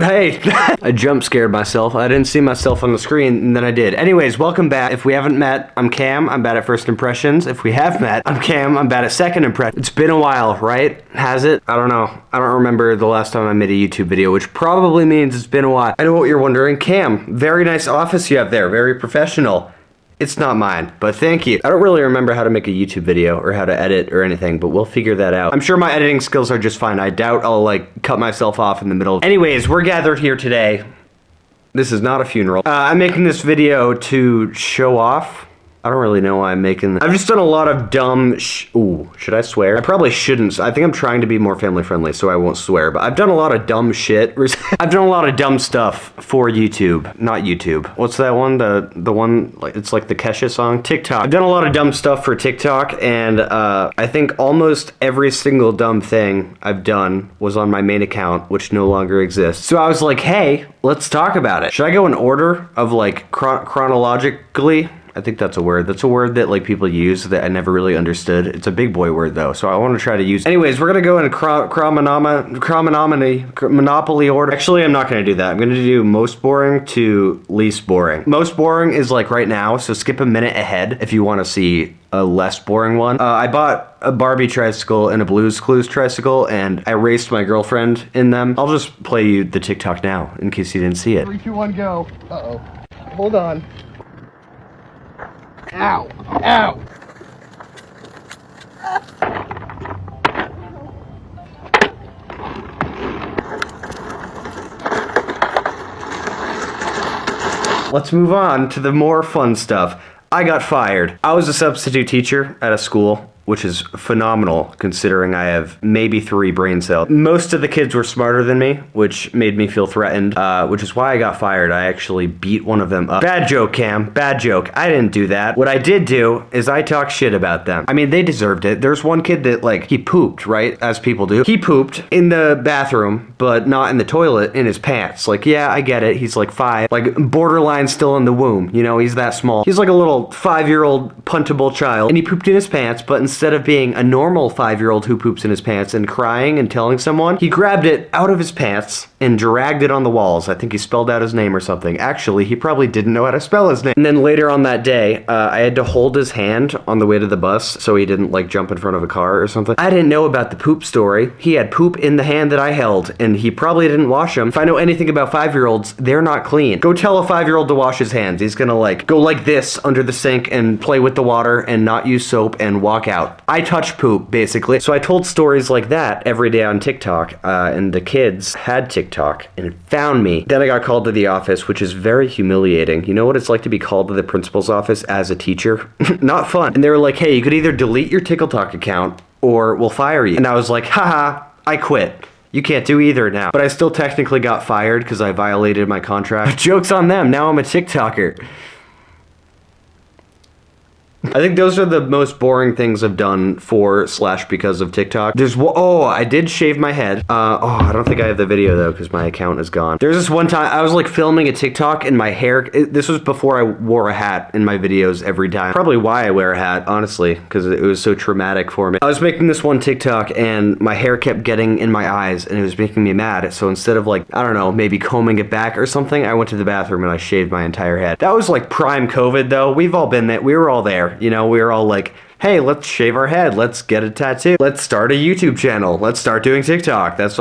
Hey, I jump scared myself. I didn't see myself on the screen, and then I did. Anyways, welcome back. If we haven't met, I'm Cam. I'm bad at first impressions. If we have met, I'm Cam. I'm bad at second impressions. It's been a while, right? Has it? I don't know. I don't remember the last time I made a YouTube video, which probably means it's been a while. I know what you're wondering. Cam, very nice office you have there. Very professional. It's not mine, but thank you. I don't really remember how to make a YouTube video or how to edit or anything, but we'll figure that out. I'm sure my editing skills are just fine. I doubt I'll like cut myself off in the middle. Anyways, we're gathered here today. This is not a funeral. I'm making this video to show off. I don't really know why I'm making this. I've just done a lot of dumb ooh, should I swear? I probably shouldn't. I think I'm trying to be more family friendly, so I won't swear, but I've done a lot of dumb shit. I've done a lot of dumb stuff for YouTube. Not YouTube. What's that one? The one, like, it's like the Kesha song? TikTok. I've done a lot of dumb stuff for TikTok, and I think almost every single dumb thing I've done was on my main account, which no longer exists. So I was like, hey, let's talk about it. Should I go in order of like chronologically? I think that's a word. That's a word that like people use that I never really understood. It's a big boy word though, so I want to try to use it. Anyways, we're gonna go in monopoly order. Actually, I'm not gonna do that. I'm gonna do most boring to least boring. Most boring is like right now, so skip a minute ahead if you want to see a less boring one. I bought a Barbie tricycle and a Blue's Clues tricycle, and I raced my girlfriend in them. I'll just play you the TikTok now in case you didn't see it. 3, 2, 1, go. Uh-oh. Hold on. Ow! Ow! Let's move on to the more fun stuff. I got fired. I was a substitute teacher at a school, which is phenomenal considering I have maybe 3 brain cells. Most of the kids were smarter than me, which made me feel threatened, which is why I got fired. I actually beat one of them up. Bad joke, Cam. Bad joke. I didn't do that. What I did do is I talked shit about them. I mean, they deserved it. There's one kid that, like, he pooped, right? As people do. He pooped in the bathroom, but not in the toilet, in his pants. Like, yeah, I get it. He's like 5. Like, borderline still in the womb. You know, he's that small. He's like a little 5-year-old puntable child, and he pooped in his pants, but instead of being a normal 5-year-old who poops in his pants and crying and telling someone, he grabbed it out of his pants and dragged it on the walls. I think he spelled out his name or something. Actually, he probably didn't know how to spell his name. And then later on that day, I had to hold his hand on the way to the bus so he didn't like jump in front of a car or something. I didn't know about the poop story. He had poop in the hand that I held, and he probably didn't wash them. If I know anything about 5-year-olds, they're not clean. Go tell a 5-year-old to wash his hands. He's gonna like go like this under the sink and play with the water and not use soap and walk out. I touch poop, basically. So I told stories like that every day on TikTok, and the kids had TikTok and found me. Then I got called to the office, which is very humiliating. You know what it's like to be called to the principal's office as a teacher? Not fun. And they were like, hey, you could either delete your TikTok account or we'll fire you. And I was like, haha, I quit. You can't do either now. But I still technically got fired because I violated my contract. Joke's on them. Now I'm a TikToker. I think those are the most boring things I've done for/because of TikTok. Oh, I did shave my head. I don't think I have the video though because my account is gone. There's this one time I was like filming a TikTok and my hair, this was before I wore a hat in my videos every time. Probably why I wear a hat, honestly, because it was so traumatic for me. I was making this one TikTok and my hair kept getting in my eyes and it was making me mad. So instead of like, I don't know, maybe combing it back or something, I went to the bathroom and I shaved my entire head. That was like prime COVID though. We've all been there. We were all there. You know, we were all like, hey, let's shave our head. Let's get a tattoo. Let's start a YouTube channel. Let's start doing TikTok. That's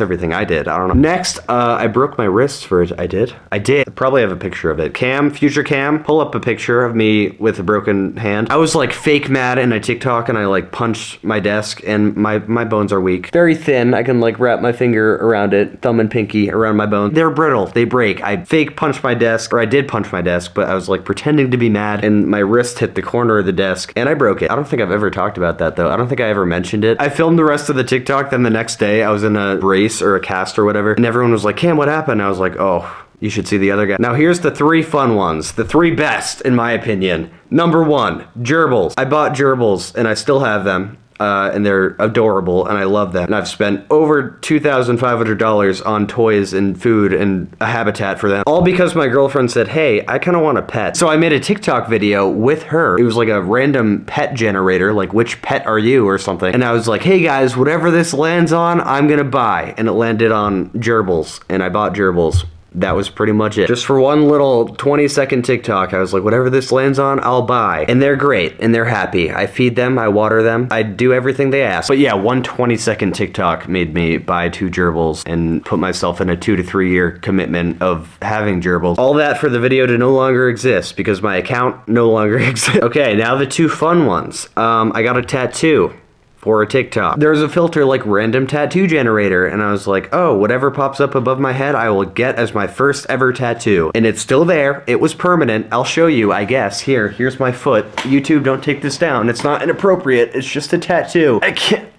everything I did. I don't know. Next, I broke my wrist for it. I did. I probably have a picture of it. Cam, future Cam, pull up a picture of me with a broken hand. I was like fake mad in a TikTok and I like punched my desk and my bones are weak. Very thin. I can like wrap my finger around it, thumb and pinky around my bones. They're brittle. They break. I fake punched my desk, or I did punch my desk, but I was like pretending to be mad and my wrist hit the corner of the desk and I broke it. I don't think I've ever talked about that though. I don't think I ever mentioned it. I filmed the rest of the TikTok, then the next day I was in a race or a cast or whatever, and everyone was like, Cam, what happened? I was like, oh, you should see the other guy. Now here's the 3 fun ones. The 3 best, in my opinion. Number 1, gerbils. I bought gerbils and I still have them. and they're adorable, and I love them. And I've spent over $2,500 on toys and food and a habitat for them, all because my girlfriend said, hey, I kind of want a pet. So I made a TikTok video with her. It was like a random pet generator, like which pet are you or something. And I was like, hey guys, whatever this lands on, I'm gonna buy. And it landed on gerbils, and I bought gerbils. That was pretty much it. Just for one little 20-second TikTok, I was like, whatever this lands on, I'll buy. And they're great, and they're happy. I feed them, I water them, I do everything they ask. But yeah, one 20-second TikTok made me buy 2 gerbils and put myself in a 2 to 3 year commitment of having gerbils. All that for the video to no longer exist because my account no longer exists. Okay, now the 2 fun ones. I got a tattoo for a TikTok. There's a filter like random tattoo generator, and I was like, oh, whatever pops up above my head, I will get as my first ever tattoo. And it's still there. It was permanent. I'll show you, I guess. Here's my foot. YouTube, don't take this down. It's not inappropriate. It's just a tattoo.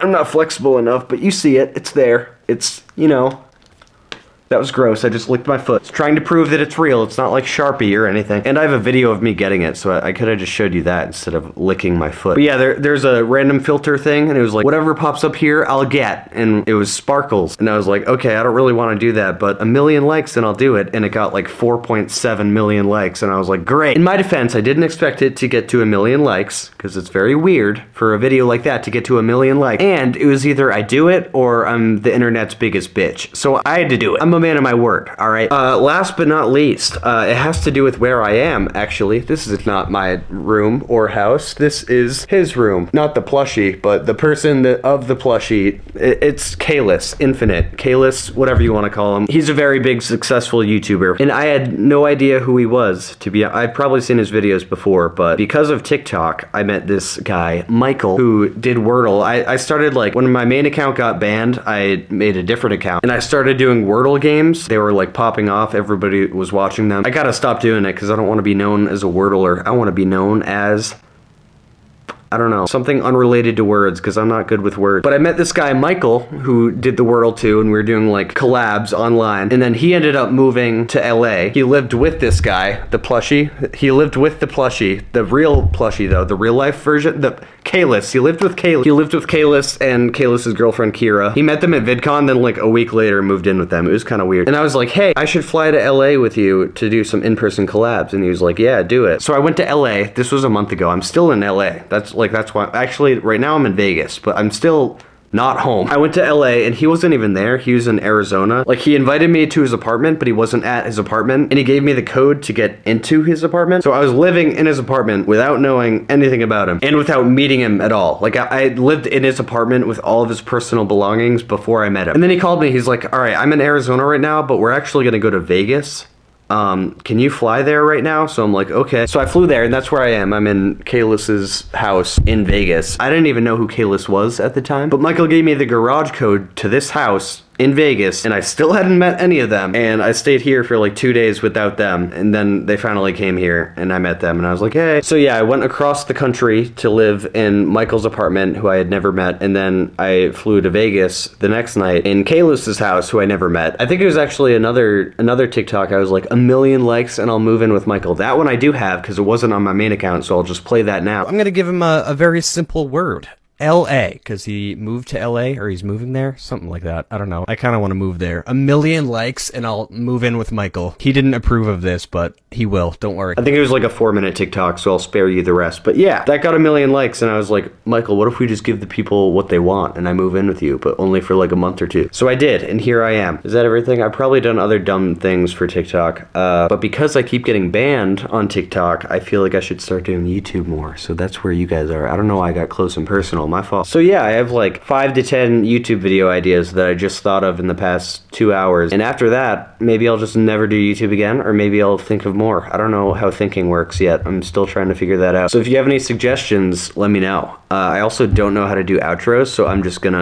I'm not flexible enough, but you see it. It's there. It's, you know. That was gross. I just licked my foot. It's trying to prove that it's real. It's not like Sharpie or anything. And I have a video of me getting it, so I could have just showed you that instead of licking my foot. But yeah, there's a random filter thing, and it was like, whatever pops up here, I'll get. And it was sparkles. And I was like, okay, I don't really want to do that, but 1 million likes and I'll do it. And it got like 4.7 million likes, and I was like, great. In my defense, I didn't expect it to get to 1 million likes, because it's very weird for a video like that to get to 1 million likes. And it was either I do it, or I'm the internet's biggest bitch. So I had to do it. I'm a man of my word, all right? Last but not least, it has to do with where I am, actually. This is not my room or house. This is his room. Not the plushie, but the person of the plushie. It's Kalis Infinite. Kalis, whatever you want to call him. He's a very big, successful YouTuber, and I had no idea who he was, to be honest. I've probably seen his videos before, but because of TikTok, I met this guy, Michael, who did Wordle. I started, like, when my main account got banned, I made a different account, and I started doing Wordle games. They were like popping off. Everybody was watching them. I gotta stop doing it because I don't want to be known as a Wordler. I want to be known as, I don't know, something unrelated to words, because I'm not good with words. But I met this guy, Michael, who did the Wordle too, and we were doing like collabs online. And then he ended up moving to LA. He lived with this guy, the plushie. He lived with the plushie, the real plushie though, the real life version, the Kalis. He lived with Kalis. He lived with Kalis and Kalis's girlfriend, Kira. He met them at VidCon, then like a week later moved in with them. It was kind of weird. And I was like, hey, I should fly to LA with you to do some in-person collabs. And he was like, yeah, do it. So I went to LA. This was a month ago. I'm still in LA. That's why, actually, right now I'm in Vegas, but I'm still not home. I went to LA and he wasn't even there. He was in Arizona. Like, he invited me to his apartment, but he wasn't at his apartment, and he gave me the code to get into his apartment. So I was living in his apartment without knowing anything about him and without meeting him at all. Like, I lived in his apartment with all of his personal belongings before I met him. And then he called me. He's like, all right, I'm in Arizona right now, but we're actually gonna go to Vegas. Can you fly there right now? So I'm like, okay. So I flew there, and that's where I am. I'm in Kalis's house in Vegas. I didn't even know who Kalis was at the time, but Michael gave me the garage code to this house in Vegas, and I still hadn't met any of them, and I stayed here for like 2 days without them, and then they finally came here, and I met them, and I was like, hey. So yeah, I went across the country to live in Michael's apartment, who I had never met, and then I flew to Vegas the next night in Kalis's house, who I never met. I think it was actually another TikTok. I was like, 1 million likes, and I'll move in with Michael. That one I do have, because it wasn't on my main account, so I'll just play that now. I'm gonna give him a very simple word. L.A., because he moved to L.A., or he's moving there, something like that. I don't know. I kind of want to move there. 1 million likes, and I'll move in with Michael. He didn't approve of this, but he will. Don't worry. I think it was like a 4-minute TikTok, so I'll spare you the rest. But yeah, that got 1 million likes, and I was like, Michael, what if we just give the people what they want, and I move in with you, but only for like a month or 2? So I did, and here I am. Is that everything? I've probably done other dumb things for TikTok, but because I keep getting banned on TikTok, I feel like I should start doing YouTube more. So that's where you guys are. I don't know why I got close and personal. My fault. So yeah, I have like 5 to 10 YouTube video ideas that I just thought of in the past 2 hours. And after that, maybe I'll just never do YouTube again, or maybe I'll think of more. I don't know how thinking works yet. I'm still trying to figure that out. So if you have any suggestions, let me know. I also don't know how to do outros, so I'm just gonna